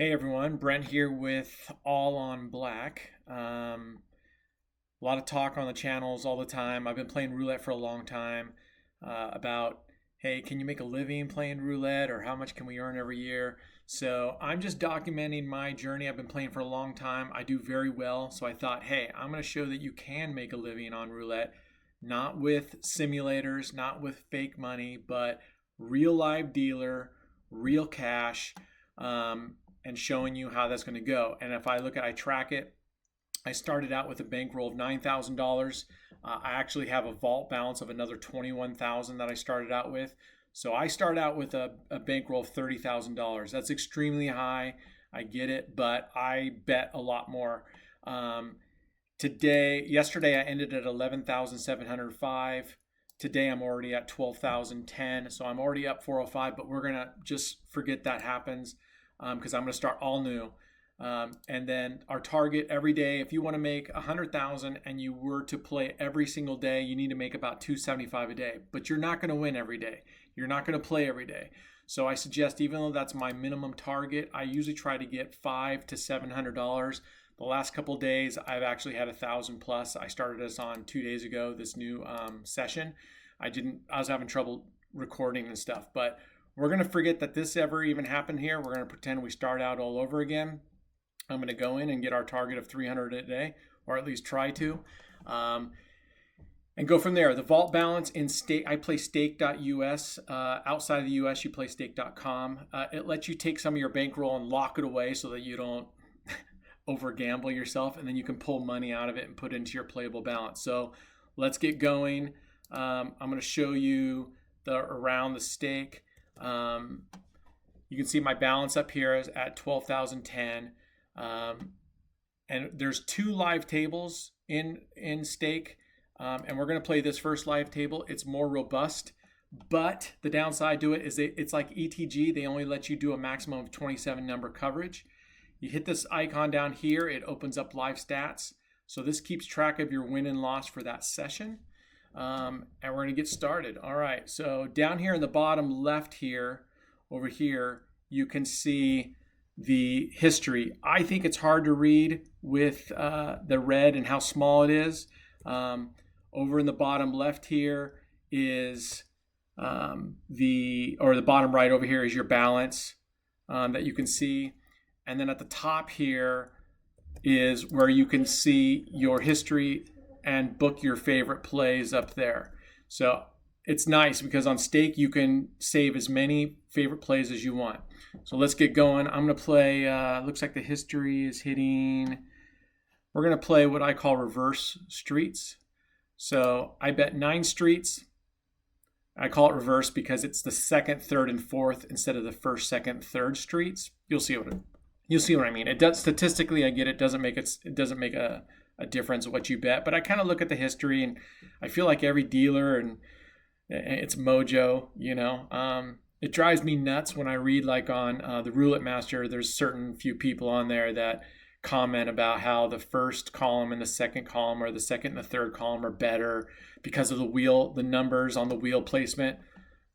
Hey everyone, Brent here with All on Black. A lot of talk on the channels all the time. I've been playing roulette for a long time about, hey, can you make a living playing roulette or how much can we earn every year? So I'm just documenting my journey. I've been playing for a long time. I do very well. So I thought, hey, I'm going to show that you can make a living on roulette, not with simulators, not with fake money, but real live dealer, real cash. And showing you how that's going to go. And if I track it, I started out with a bankroll of $9,000. I actually have a vault balance of another 21,000 that I started out with. So I start out with a bankroll of $30,000. That's extremely high. I get it, but I bet a lot more. Yesterday I ended at 11,705. Today I'm already at 12,010. So I'm already up 405, but we're going to just forget that happens. Because I'm going to start all new. And then our target every day, if you want to make 100,000 and you were to play every single day, you need to make about 275 a day. But you're not going to win every day. You're not going to play every day. So I suggest, even though that's my minimum target, I usually try to get $500 to $700. The last couple of days, I've actually had 1,000 plus. I started this on 2 days ago, this new session. I was having trouble recording and stuff, but we're going to forget that this ever even happened here. We're going to pretend we start out all over again. I'm going to go in and get our target of 300 a day, or at least try to, and go from there. The vault balance in stake, I play stake.us. Outside of the US, you play stake.com. It lets you take some of your bankroll and lock it away so that you don't over gamble yourself, and then you can pull money out of it and put it into your playable balance. So let's get going. I'm going to show you around the stake. You can see my balance up here is at 12,010. And there's 2 live tables in stake. And we're going to play this first live table. It's more robust, but the downside to it is it's like ETG. They only let you do a maximum of 27 number coverage. You hit this icon down here, it opens up live stats. So this keeps track of your win and loss for that session. And we're going to get started. All right, so down here in the bottom left here, over here, you can see the history. I think it's hard to read with the red and how small it is. Over in the bottom left here is the bottom right over here is your balance that you can see. And then at the top here is where you can see your history and book your favorite plays up there. So it's nice because on stake you can save as many favorite plays as you want. So let's get going. I'm going to play, looks like the history is hitting, we're going to play what I call reverse streets. So I bet 9 streets. I call it reverse because it's the second, third, and fourth instead of the first, second, third streets. You'll see what I mean. It does, statistically, I get it. It doesn't make a difference what you bet, but I kind of look at the history and I feel like every dealer and it's mojo, it drives me nuts when I read like on the Roulette Master, there's certain few people on there that comment about how the first column and the second column or the second and the third column are better because of the numbers on the wheel placement.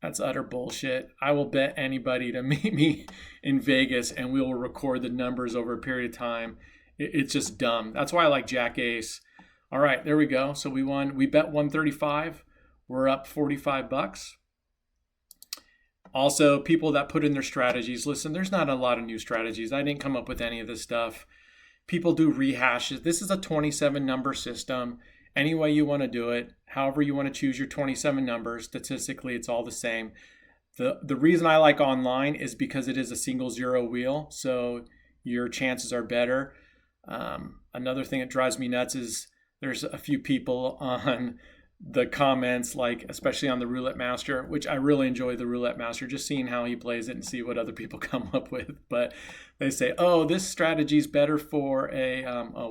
That's utter bullshit. I will bet anybody to meet me in Vegas and we will record the numbers over a period of time. It's just dumb. That's why I like Jack Ace. All right, there we go. So we won. We bet 135. We're up $45. Also, people that put in their strategies. Listen, there's not a lot of new strategies. I didn't come up with any of this stuff. People do rehashes. This is a 27 number system. Any way you want to do it, however you want to choose your 27 numbers, statistically, it's all the same. The reason I like online is because it is a single zero wheel, so your chances are better. Another thing that drives me nuts is there's a few people on the comments, like especially on the Roulette Master, which I really enjoy the Roulette Master, just seeing how he plays it and see what other people come up with. But they say, oh, this strategy is better for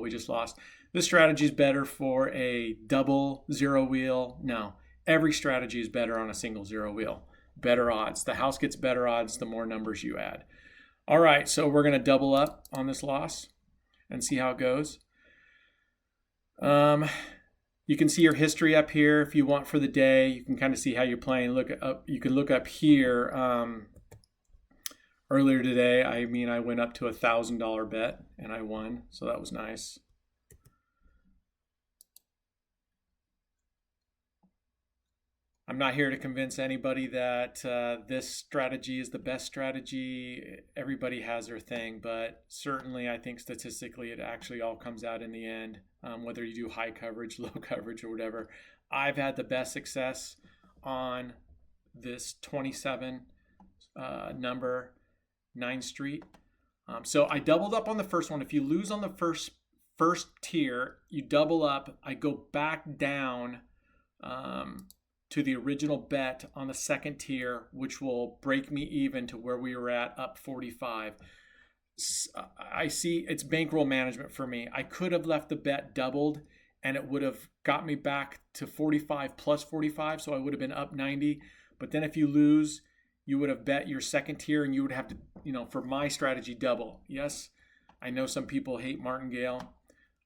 we just lost. This strategy is better for a double zero wheel. No, every strategy is better on a single zero wheel. Better odds. The house gets better odds the more numbers you add. All right, so we're going to double up on this loss and see how it goes. You can see your history up here if you want for the day. You can kind of see how you're playing. You can look up here Earlier today, I mean, I went up to $1,000 bet and I won, so that was nice. I'm not here to convince anybody that this strategy is the best strategy. Everybody has their thing, but certainly I think statistically it actually all comes out in the end, whether you do high coverage, low coverage, or whatever. I've had the best success on this 27 number 9 Street. So I doubled up on the first one. If you lose on the first tier, you double up. I go back down to the original bet on the second tier, which will break me even to where we were at, up 45. I see it's bankroll management for me. I could have left the bet doubled and it would have got me back to 45 plus 45, so I would have been up 90. But then if you lose, you would have bet your second tier and you would have to, for my strategy, double. Yes, I know some people hate martingale,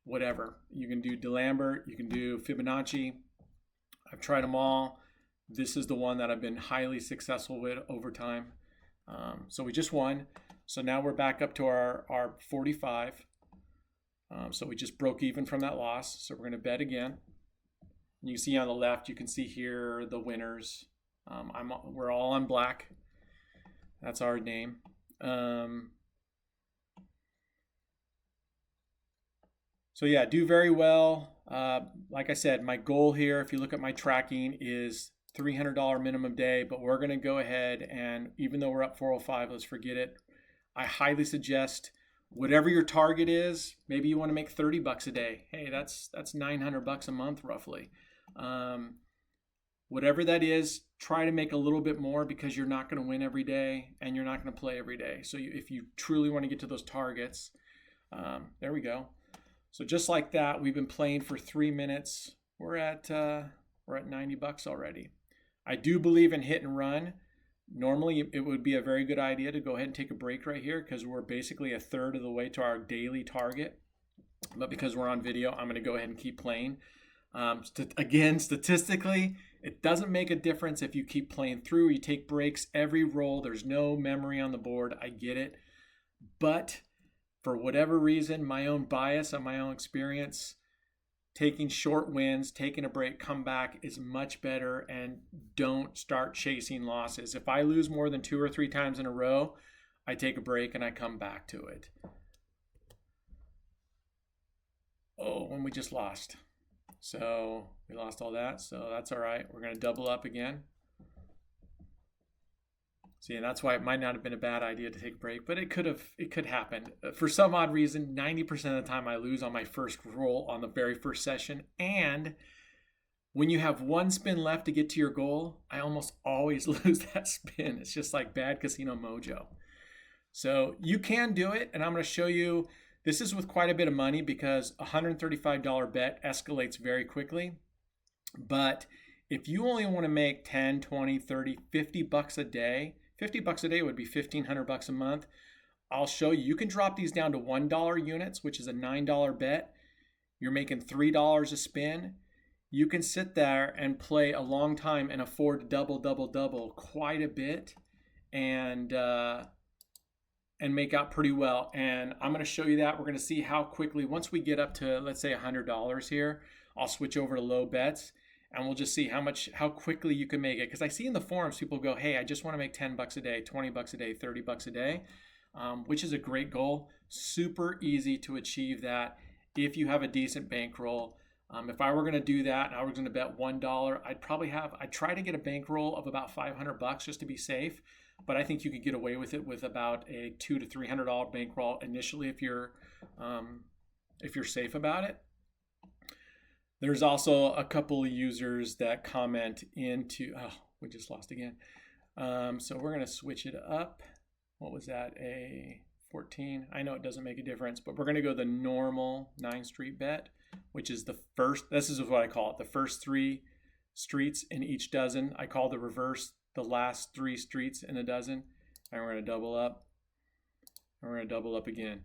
whatever. You can do DeLambert, you can do Fibonacci. I've tried them all. This is the one that I've been highly successful with over time. So we just won. So now we're back up to our 45. So we just broke even from that loss. So we're going to bet again. And you see on the left, you can see here the winners. We're all on black. That's our name. So yeah, do very well. Like I said, my goal here, if you look at my tracking, is $300 minimum day, but we're going to go ahead and even though we're up 405, let's forget it. I highly suggest whatever your target is, maybe you want to make 30 bucks a day. Hey, that's 900 bucks a month roughly. Whatever that is, try to make a little bit more because you're not going to win every day and you're not going to play every day. So if you truly want to get to those targets, there we go. So just like that, we've been playing for 3 minutes. We're at 90 bucks already. I do believe in hit and run. Normally, it would be a very good idea to go ahead and take a break right here because we're basically a third of the way to our daily target. But because we're on video, I'm going to go ahead and keep playing. Again, statistically, it doesn't make a difference if you keep playing through. You take breaks every roll. There's no memory on the board. I get it. But for whatever reason, my own bias and my own experience, taking short wins, taking a break, come back is much better, and don't start chasing losses. If I lose more than 2 or 3 times in a row, I take a break and I come back to it. Oh, and we just lost. So we lost all that, so that's all right. We're going to double up again. See, and that's why it might not have been a bad idea to take a break, but it could happen. For some odd reason, 90% of the time I lose on my first roll on the very first session. And when you have one spin left to get to your goal, I almost always lose that spin. It's just like bad casino mojo. So you can do it, and I'm going to show you. This is with quite a bit of money because a $135 bet escalates very quickly. But if you only want to make 10, 20, 30, 50 bucks a day, 50 bucks a day would be 1,500 bucks a month. I'll show you. You can drop these down to $1 units, which is a $9 bet. You're making $3 a spin. You can sit there and play a long time and afford to double quite a bit and make out pretty well. And I'm going to show you that. We're going to see how quickly, once we get up to, let's say $100 here, I'll switch over to low bets. And we'll just see how quickly you can make it. Because I see in the forums, people go, hey, I just want to make 10 bucks a day, 20 bucks a day, 30 bucks a day, which is a great goal. Super easy to achieve that if you have a decent bankroll. If I were going to do that and I was going to bet $1, I'd try to get a bankroll of about 500 bucks just to be safe. But I think you could get away with it with about a $200 to $300 bankroll initially if you're safe about it. There's also a couple of users that comment into, we just lost again. So we're going to switch it up. What was that? A 14. I know it doesn't make a difference, but we're going to go the normal 9 street bet, which is the first, this is what I call it, the first 3 streets in each dozen. I call the reverse the last 3 streets in a dozen. And we're going to double up. And we're going to double up again.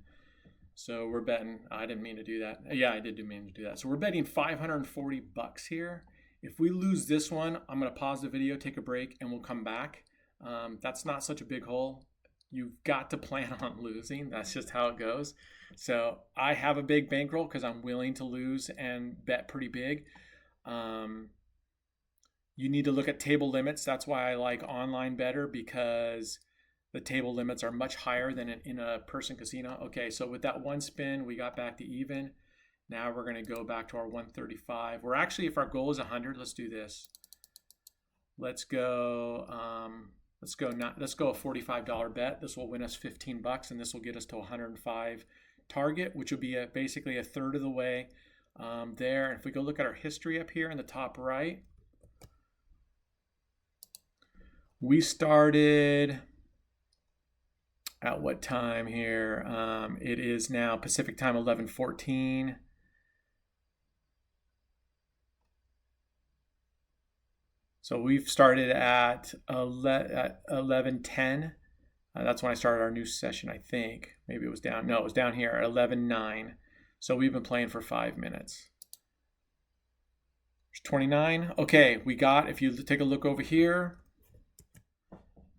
So we're betting, I didn't mean to do that. Yeah, I did mean to do that. So we're betting 540 bucks here. If we lose this one, I'm going to pause the video, take a break, and we'll come back. That's not such a big hole. You've got to plan on losing. That's just how it goes. So I have a big bankroll because I'm willing to lose and bet pretty big. You need to look at table limits. That's why I like online better, because the table limits are much higher than in a person casino. Okay, so with that one spin, we got back to even. Now we're going to go back to our 135. We're actually, if our goal is 100, let's do this. Let's go a $45 bet. This will win us $15, and this will get us to 105 target, which will be basically a third of the way there. And if we go look at our history up here in the top right, we started at what time here? It is now Pacific time 11:14. So we've started at 11:10. That's when I started our new session, I think. Maybe it was down. No, it was down here at 11:09. So we've been playing for 5 minutes. There's 29. Okay, we got, if you take a look over here,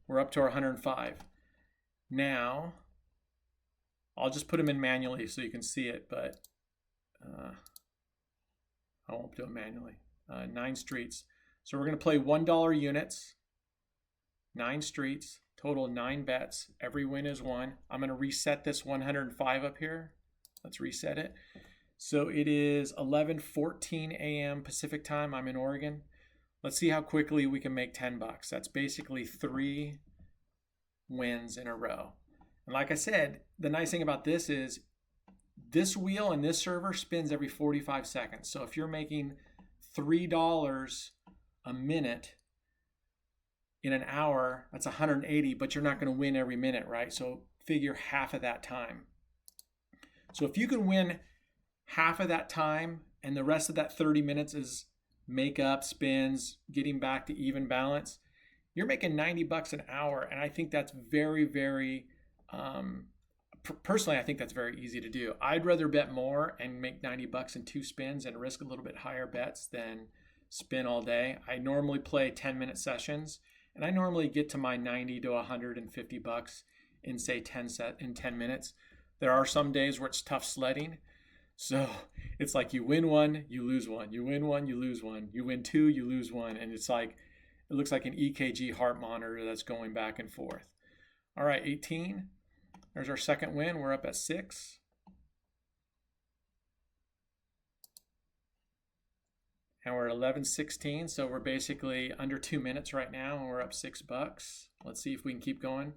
we're up to our 105. Now, I'll just put them in manually so you can see it, but I won't do it manually. 9 streets. So we're going to play $1 units, 9 streets, total 9 bets. Every win is 1. I'm going to reset this 105 up here. Let's reset it. So it is 11:14 a.m. Pacific time. I'm in Oregon. Let's see how quickly we can make $10. That's basically 3 wins in a row. And like I said, the nice thing about this is this wheel and this server spins every 45 seconds. So if you're making $3 a minute in an hour, that's 180, but you're not going to win every minute, right? So figure half of that time. So if you can win half of that time and the rest of that 30 minutes is makeup, spins, getting back to even balance, you're making $90 an hour. And I think that's very, very, personally, I think that's very easy to do. I'd rather bet more and make $90 in 2 spins and risk a little bit higher bets than spin all day. I normally play 10-minute sessions, and I normally get to my $90 to $150 in say 10 minutes. There are some days where it's tough sledding. So it's like you win 1, you lose 1. You win 1, you lose 1. You win 2, you lose 1. And it's like, it looks like an EKG heart monitor that's going back and forth. All right, 18. There's our second win. We're up at 6. And we're at 11:16, so we're basically under 2 minutes right now, and we're up $6. Let's see if we can keep going.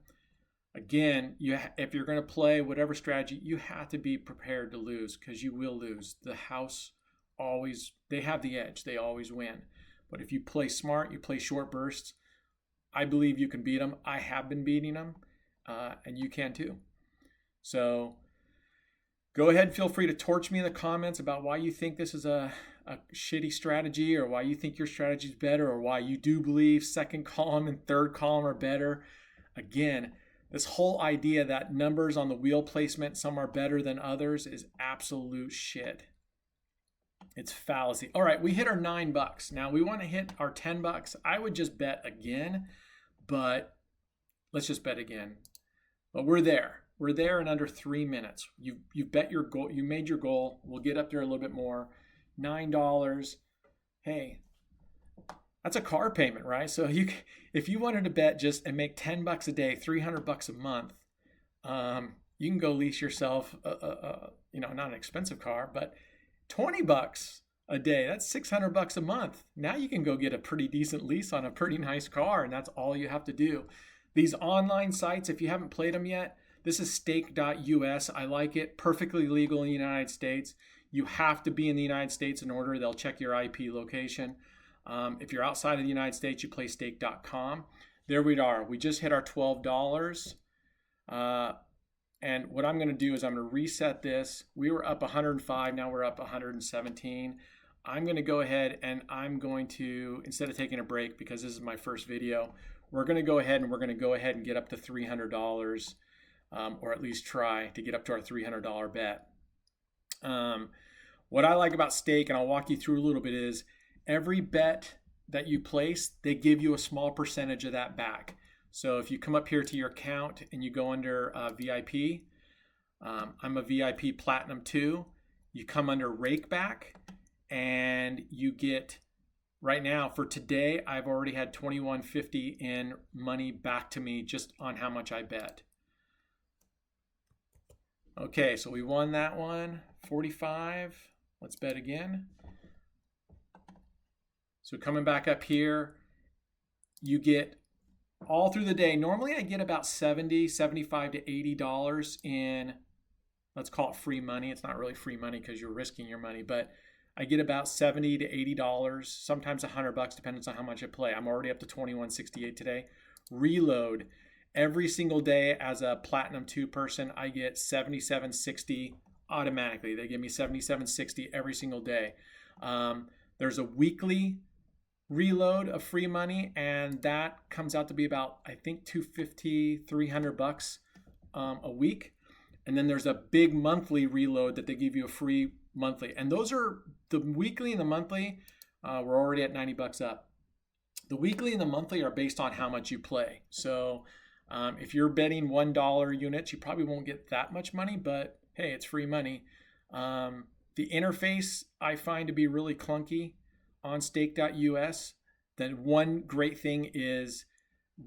Again, if you're going to play whatever strategy, you have to be prepared to lose, because you will lose. The house always, they have the edge. They always win. But if you play smart, you play short bursts, I believe you can beat them. I have been beating them, and you can too. So go ahead and feel free to torch me in the comments about why you think this is a shitty strategy, or why you think your strategy is better, or why you do believe second column and third column are better. Again, this whole idea that numbers on the wheel placement, some are better than others, is absolute shit. It's fallacy. All right, we hit our $9. Now we want to hit our $10. I would just bet again, but let's just bet again. But we're there. We're there in under 3 minutes. You've bet your goal. You made your goal. We'll get up there a little bit more. $9. Hey, that's a car payment, right? So if you wanted to bet just and make $10 a day, $300 a month, you can go lease yourself not an expensive car, but $20 a day. That's $600 a month. Now you can go get a pretty decent lease on a pretty nice car, and that's all you have to do. These online sites, if you haven't played them yet, this is stake.us. I like it. Perfectly legal in the United States. You have to be in the United States in order. They'll check your IP location. If you're outside of the United States, you play stake.com. There we are. We just hit our $12. And what I'm going to do is I'm going to reset this. We were up 105. Now we're up 117. I'm going to go ahead and I'm going to, instead of taking a break, because this is my first video, we're going to go ahead and get up to $300, or at least try to get up to our $300 bet. What I like about stake, and I'll walk you through a little bit, is every bet that you place, they give you a small percentage of that back. So if you come up here to your account and you go under VIP, I'm a VIP Platinum 2. You come under Rakeback and you get, right now for today, I've already had $21.50 in money back to me just on how much I bet. Okay, so we won that one, 45. Let's bet again. So coming back up here, you get all through the day. Normally I get about $70, $75 to $80 in, let's call it free money. It's not really free money because you're risking your money, but I get about $70 to $80, sometimes $100, depending on how much I play. I'm already up to $21.68 today. Reload. Every single day as a Platinum 2 person, I get $77.60 automatically. They give me $77.60 every single day. There's a weekly reload of free money, and that comes out to be about, I think, $250, $300 a week. And then there's a big monthly reload that they give you a free monthly. And those are the weekly and the monthly. We're already at $90 up. The weekly and the monthly are based on how much you play. So if you're betting $1 units, you probably won't get that much money, but hey, it's free money. The interface I find to be really clunky on stake.us. Then one great thing is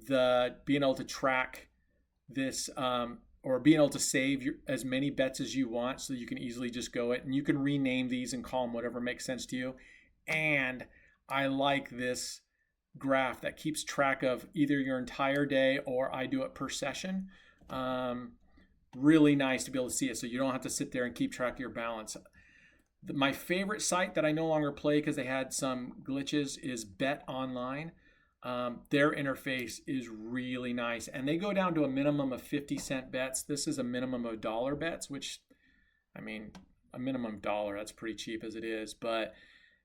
being able to track this or being able to save as many bets as you want, so you can easily just go it, and you can rename these and call them whatever makes sense to you. And I like this graph that keeps track of either your entire day, or I do it per session. Really nice to be able to see it, so you don't have to sit there and keep track of your balance. My favorite site that I no longer play because they had some glitches is Bet Online. Their interface is really nice, and they go down to a minimum of 50-cent bets. This is a minimum of $1 bets, which, I mean, a minimum $1, that's pretty cheap as it is, but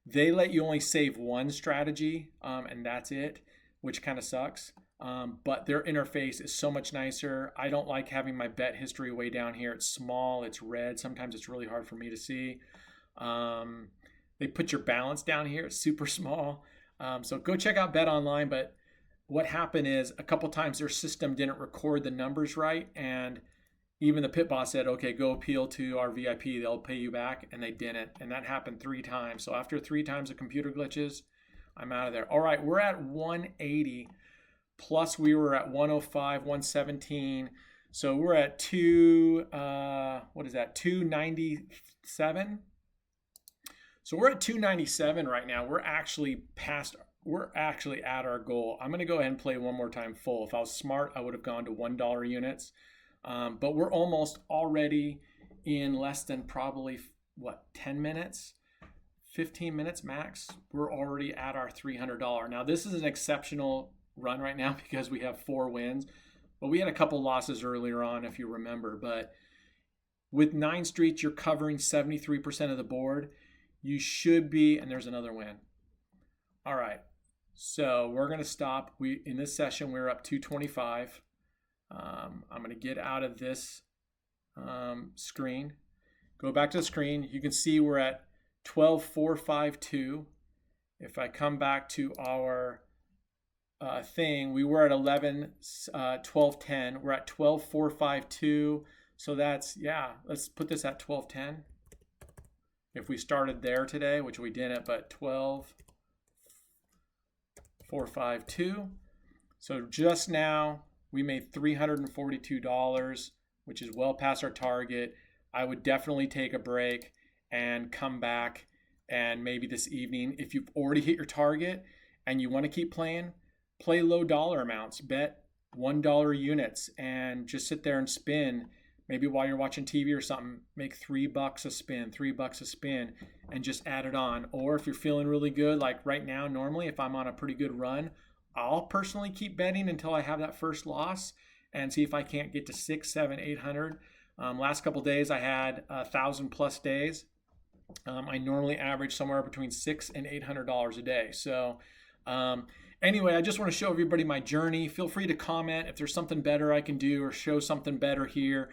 they let you only save one strategy, and that's it, which kind of sucks. But their interface is so much nicer. I don't like having my bet history way down here. It's small, it's red. Sometimes it's really hard for me to see. They put your balance down here. It's super small. So go check out Bet Online. But what happened is a couple times their system didn't record the numbers right, and even the pit boss said, okay, go appeal to our VIP, they'll pay you back, and they didn't. And that happened 3 times. So after 3 times of computer glitches, I'm out of there. All right, we're at 180, plus we were at 105, 117. So we're at 297. So we're at 297 right now. We're actually at our goal. I'm going to go ahead and play one more time full. If I was smart, I would have gone to $1 units. But we're almost already in less than probably, 10 minutes? 15 minutes max? We're already at our $300. Now, this is an exceptional run right now because we have 4 wins. But we had a couple losses earlier on, if you remember. But with 9 streets, you're covering 73% of the board. You should be, and there's another win. All right, so we're going to stop. In this session, we're up 225. I'm going to get out of this screen. Go back to the screen. You can see we're at 12,452. If I come back to our thing, we were at 1210. We're at 12,452. So that's, let's put this at 1210. If we started there today, which we didn't, but 12,452. So just now we made $342, which is well past our target. I would definitely take a break and come back, and maybe this evening, if you've already hit your target and you want to keep playing, play low dollar amounts, bet $1 units, and just sit there and spin. Maybe while you're watching TV or something, make $3 a spin, $3 a spin, and just add it on. Or if you're feeling really good, like right now, normally if I'm on a pretty good run, I'll personally keep betting until I have that first loss and see if I can't get to 600, 700, 800. Last couple days I had 1,000 plus days. I normally average somewhere between $600 and $800 a day. So anyway, I just want to show everybody my journey. Feel free to comment if there's something better I can do or show something better here.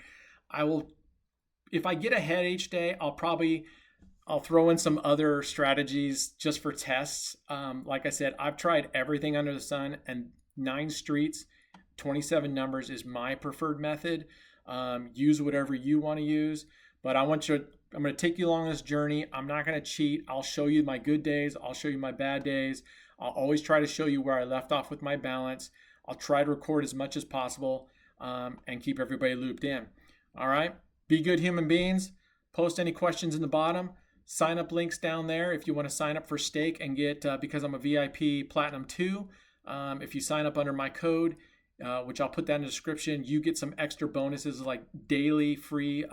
I will, if I get ahead each day, I'll throw in some other strategies just for tests. Like I said, I've tried everything under the sun, and 9 streets, 27 numbers is my preferred method. Use whatever you want to use, but I'm going to take you along this journey. I'm not going to cheat. I'll show you my good days. I'll show you my bad days. I'll always try to show you where I left off with my balance. I'll try to record as much as possible and keep everybody looped in. All right. Be good human beings. Post any questions in the bottom. Sign up links down there if you want to sign up for stake and get, because I'm a VIP Platinum 2, if you sign up under my code, which I'll put that in the description, you get some extra bonuses like daily free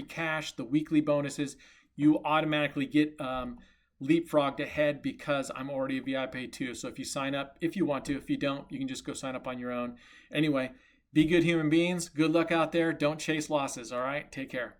cash, the weekly bonuses. You automatically get leapfrogged ahead because I'm already a VIP 2. So if you sign up, if you want to, if you don't, you can just go sign up on your own. Anyway, be good human beings. Good luck out there. Don't chase losses. All right. Take care.